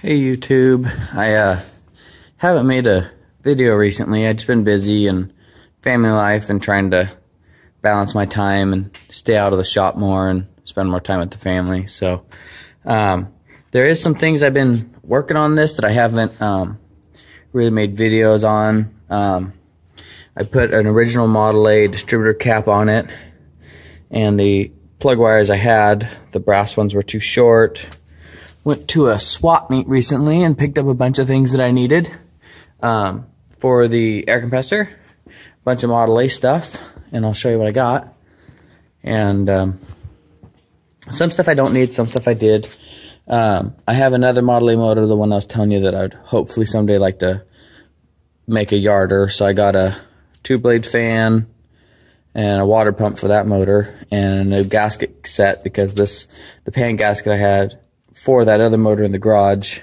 Hey YouTube, I haven't made a video recently. I've just been busy and family life and trying to balance my time and stay out of the shop more and spend more time with the family. So there is some things I've been working on this that I haven't really made videos on. I put an original Model A distributor cap on it, and the plug wires I had, the brass ones were too short. Went to a swap meet recently and picked up a bunch of things that I needed for the air compressor, a bunch of Model A stuff, and I'll show you what I got. And some stuff I don't need, some stuff I did. I have another Model A motor, the one I was telling you that I'd hopefully someday like to make a yarder. So I got a 2-blade fan and a water pump for that motor and a new gasket set, because the pan gasket I had for that other motor in the garage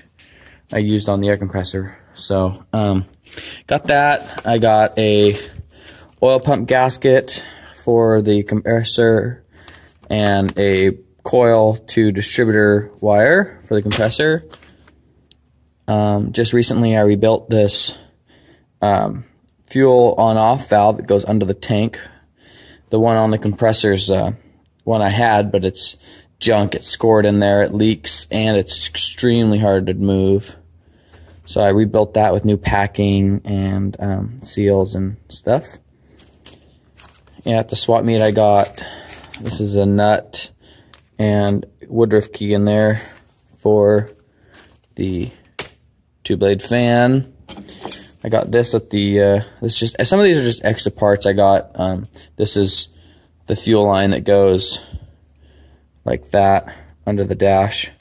I used on the air compressor. So got that. I got a oil pump gasket for the compressor and a coil to distributor wire for the compressor. Just recently I rebuilt this fuel on-off valve that goes under the tank. The one on the compressor's one I had, but it's junk. It's scored in there, it leaks, and it's extremely hard to move. So I rebuilt that with new packing and seals and stuff. And at the swap meet I got, this is a nut and Woodruff key in there for the 2-blade fan. I got this at the, some of these are just extra parts I got. This is the fuel line that goes like that under the dash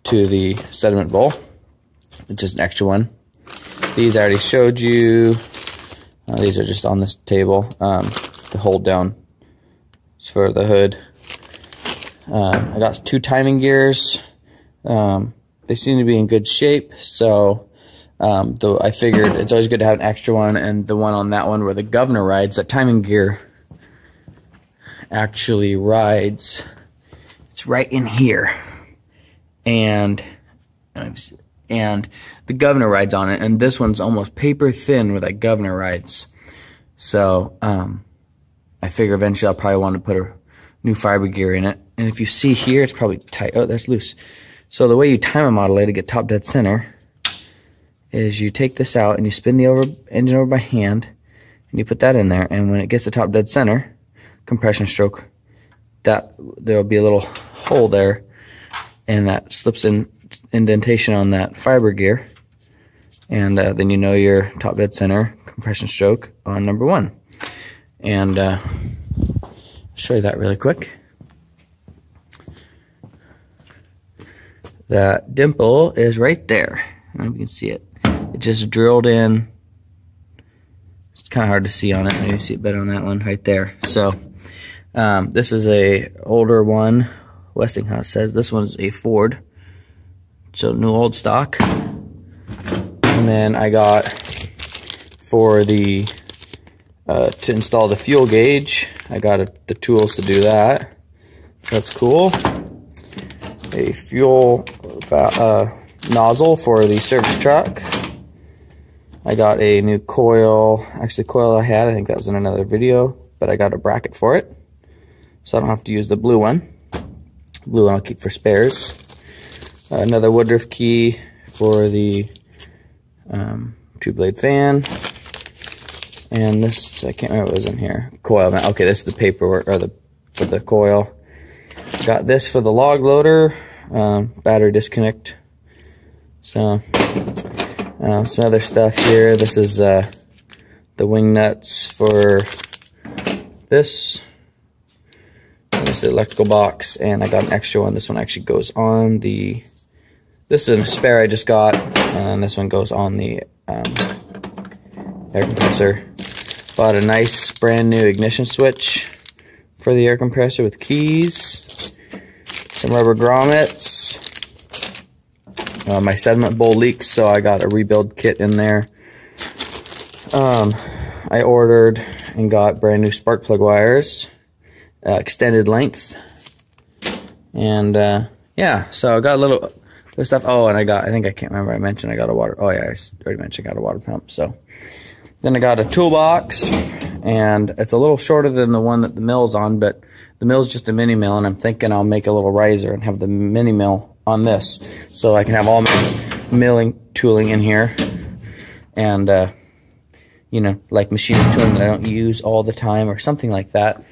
to the sediment bowl. It's just an extra one. These I already showed you. These are just on this table. The hold down is for the hood. I got 2 timing gears. They seem to be in good shape, so though I figured it's always good to have an extra one, and the one on that one where the governor rides, that timing gear actually rides. It's right in here, and the governor rides on it, and this one's almost paper thin where that governor rides. So I figure eventually I'll probably want to put a new fiber gear in it. And if you see here, it's probably tight. Oh, that's loose. So the way you time a Model A to get top dead center is you take this out and you spin the engine over by hand, and you put that in there, and when it gets to top dead center, compression stroke, that there'll be a little hole there, and that slips in indentation on that fiber gear, and then you know your top dead center compression stroke on number 1. And I'll show you that really quick. That dimple is right there. I don't know if you can see it. It just drilled in. It's kind of hard to see on it. Maybe you see it better on that one right there. So this is a older one. Westinghouse says this one's a Ford. So new old stock. And then I got for the to install the fuel gauge, I got the tools to do that. That's cool. A fuel nozzle for the service truck. I got a new coil. Actually, coil I had, I think that was in another video, but I got a bracket for it, so I don't have to use the blue one. Blue one I'll keep for spares. Another Woodruff key for the 2-blade fan. And this, I can't remember what was in here. Coil. Okay, this is the paperwork, or for the coil. Got this for the log loader, battery disconnect. So, some other stuff here. This is the wing nuts for this. This is the electrical box, and I got an extra one. This one actually goes on the, this is a spare I just got, and this one goes on the air compressor. Bought a nice brand new ignition switch for the air compressor with keys. Some rubber grommets. My sediment bowl leaks, so I got a rebuild kit in there. I ordered and got brand new spark plug wires, extended length, and yeah. So I got a little stuff. Oh, and I think I can't remember. I mentioned I got a water. Oh yeah, I already mentioned I got a water pump. So then I got a toolbox, and it's a little shorter than the one that the mill's on, but the mill's just a mini mill, and I'm thinking I'll make a little riser and have the mini mill on this, so I can have all my milling tooling in here, and you know, like machines tooling that I don't use all the time or something like that.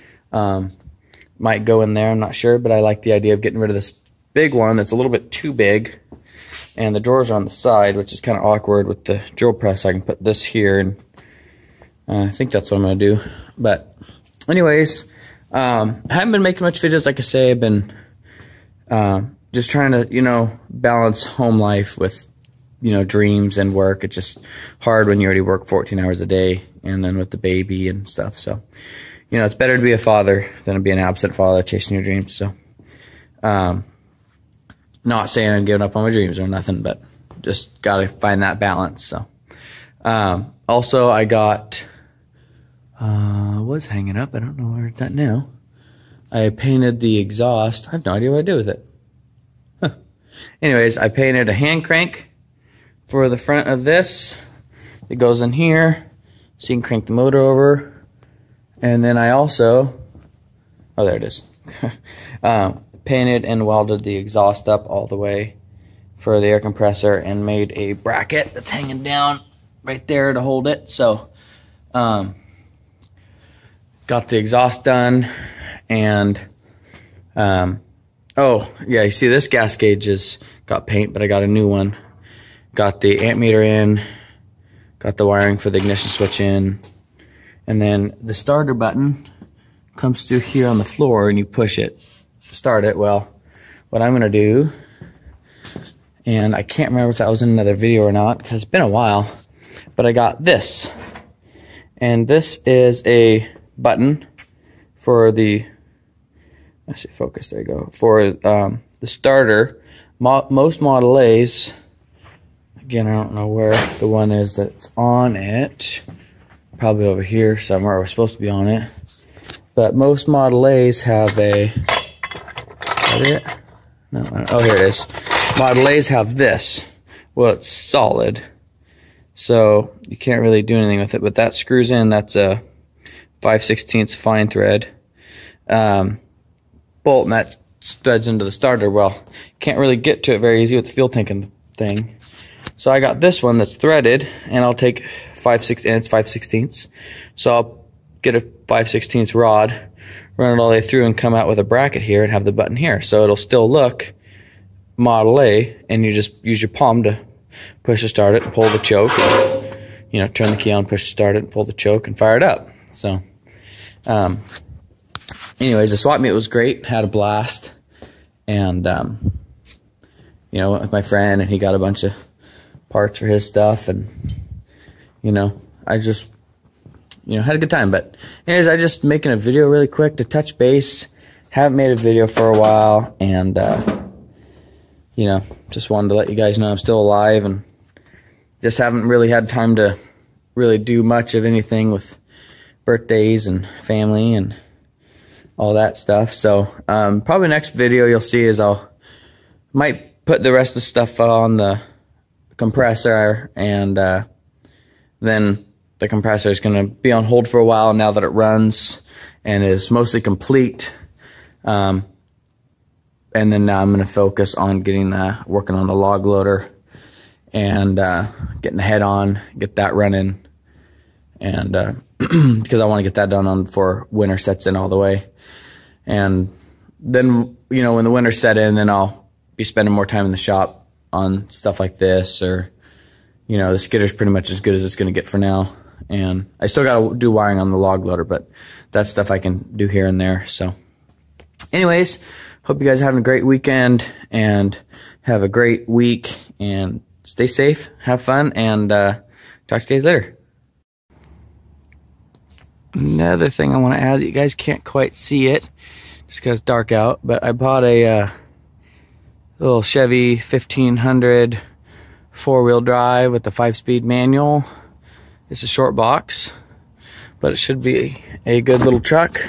Might go in there, I'm not sure, but I like the idea of getting rid of this big one that's a little bit too big, and the drawers are on the side, which is kind of awkward with the drill press. I can put this here, and I think that's what I'm going to do. But anyways, I haven't been making much videos, like I say. I've been just trying to, you know, balance home life with, you know, dreams and work. It's just hard when you already work 14 hours a day, and then with the baby and stuff. So, you know, it's better to be a father than to be an absent father chasing your dreams. So, not saying I'm giving up on my dreams or nothing, but just got to find that balance. So, also I got, was hanging up. I don't know where it's at now. I painted the exhaust. I have no idea what I do with it. Huh. Anyways, I painted a hand crank for the front of this. It goes in here, so you can crank the motor over. And then I also, oh, there it is. Painted and welded the exhaust up all the way for the air compressor, and made a bracket that's hanging down right there to hold it. So, got the exhaust done, and oh yeah, you see this gas gauge has got paint, but I got a new one. Got the amp meter in, got the wiring for the ignition switch in, and then the starter button comes through here on the floor, and you push it to start it. Well, what I'm gonna do, and I can't remember if that was in another video or not because it's been a while, but I got this, and this is a button for the, let's see, focus, there you go, for the starter. Most Model A's, again, I don't know where the one is that's on it, probably over here somewhere, or supposed to be on it, but most Model A's have a, is that it? No, oh, here it is. Model A's have this. Well, it's solid, so you can't really do anything with it, but that screws in. That's a 5/16 fine thread bolt, and that threads into the starter. Well, can't really get to it very easy with the fuel tank and thing. So I got this one that's threaded, and I'll take 5/16, and it's 5/16. So I'll get a 5/16 rod, run it all the way through, and come out with a bracket here and have the button here. So it'll still look Model A, and you just use your palm to push to start it and pull the choke. And, you know, turn the key on, push to start it, and pull the choke and fire it up. So, anyways, the swap meet was great. Had a blast, and you know, went with my friend, and he got a bunch of parts for his stuff, and you know, I just, you know, had a good time. But anyways, I just making a video really quick to touch base. Haven't made a video for a while, and you know, just wanted to let you guys know I'm still alive, and just haven't really had time to really do much of anything with birthdays and family and all that stuff. So probably next video you'll see is might put the rest of the stuff on the compressor, and then the compressor is going to be on hold for a while now that it runs and is mostly complete. And then now I'm going to focus on getting working on the log loader, and getting the head on, get that running, and because I want to get that done before winter sets in all the way. And then, you know, when the winter set in, then I'll be spending more time in the shop on stuff like this, or, you know, the skidder's pretty much as good as it's going to get for now. And I still got to do wiring on the log loader, but that's stuff I can do here and there. So anyways, hope you guys are having a great weekend, and have a great week, and stay safe, have fun, and talk to you guys later. Another thing I want to add that you guys can't quite see it just because it's dark out, but I bought a little Chevy 1500 4-wheel drive with the 5-speed manual. It's a short box, but it should be a good little truck.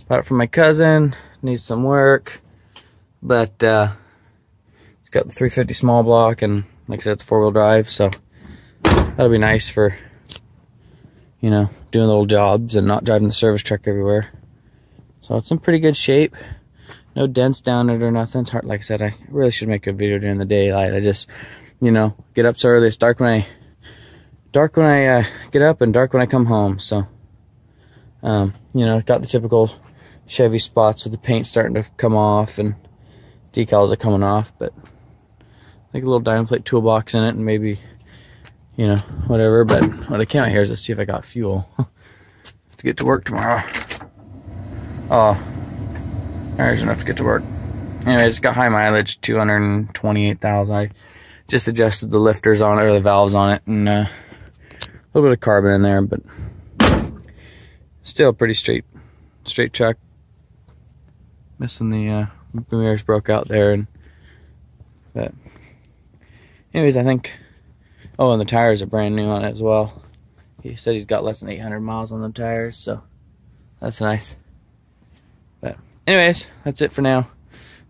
Bought it from my cousin, needs some work, but it's got the 350 small block, and like I said, it's 4-wheel drive, so that'll be nice for, you know, doing little jobs and not driving the service truck everywhere. So it's in pretty good shape. No dents down it or nothing. It's hard, like I said, I really should make a video during the daylight. I just, you know, get up so early. It's dark when I get up and dark when I come home. So, you know, got the typical Chevy spots with the paint starting to come off and decals are coming off, but like a little diamond plate toolbox in it, and maybe, you know, whatever. But what I came out here is to see if I got fuel to get to work tomorrow. Oh, there's enough to get to work. Anyways, it's got high mileage, 228,000. I just adjusted the lifters on it, or the valves on it, and a little bit of carbon in there, but still pretty straight truck. Missing the mirrors broke out there, and but anyways, I think. Oh, and the tires are brand new on it as well. He said he's got less than 800 miles on the tires, so that's nice. But anyways, that's it for now.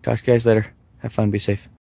Talk to you guys later. Have fun, be safe.